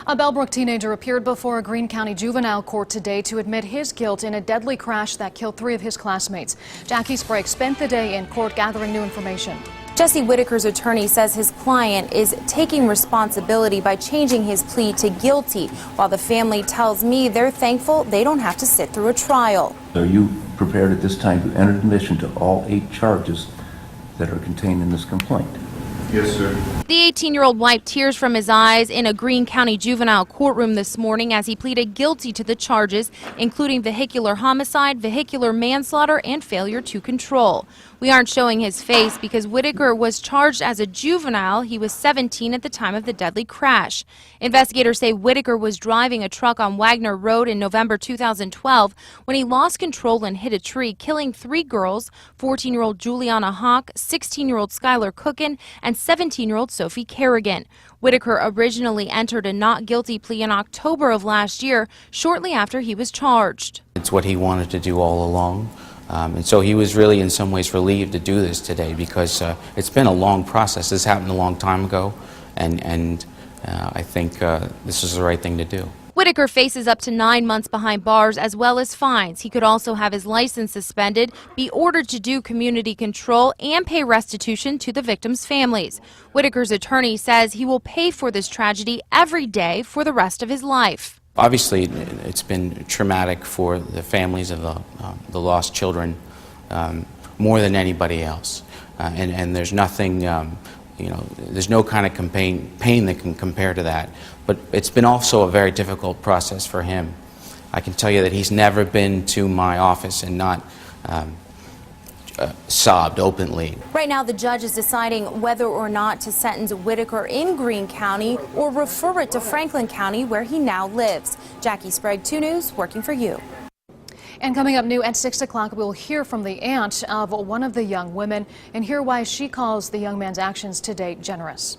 A Bellbrook teenager appeared before a Greene County juvenile court today to admit his guilt in a deadly crash that killed 3 of his classmates. Jackie Sprague spent the day in court gathering new information. Jesse Whitaker's attorney says his client is taking responsibility by changing his plea to guilty, while the family tells me they're thankful they don't have to sit through a trial. Are you prepared at this time to enter admission to all 8 charges that are contained in this complaint? Yes, sir. The 18-year-old wiped tears from his eyes in a Greene County juvenile courtroom this morning as he pleaded guilty to the charges, including vehicular homicide, vehicular manslaughter, and failure to control. We aren't showing his face because Whitaker was charged as a juvenile. He was 17 at the time of the deadly crash. Investigators say Whitaker was driving a truck on Wagner Road in November 2012 when he lost control and hit a tree, killing 3 girls, 14-year-old Juliana Hawk, 16-year-old Skylar Cookin, and 17-year-old Sophie Kerrigan. Whitaker originally entered a not guilty plea in October of last year, shortly after he was charged. It's what he wanted to do all along. And so he was really in some ways relieved to do this today because it's been a long process. This happened a long time ago, and I think this is the right thing to do. Whitaker faces up to 9 months behind bars as well as fines. He could also have his license suspended, be ordered to do community control, and pay restitution to the victims' families. Whitaker's attorney says he will pay for this tragedy every day for the rest of his life. Obviously, it's been traumatic for the families of the lost children more than anybody else. And there's nothing, there's no kind of pain that can compare to that. But it's been also a very difficult process for him. I can tell you that he's never been to my office and not sobbed openly. Right now, the judge is deciding whether or not to sentence Whitaker in Greene County or refer it to Franklin County, where he now lives. Jackie Sprague, 2 News, working for you. And coming up new at 6 o'clock, we'll hear from the aunt of one of the young women and hear why she calls the young man's actions to date generous.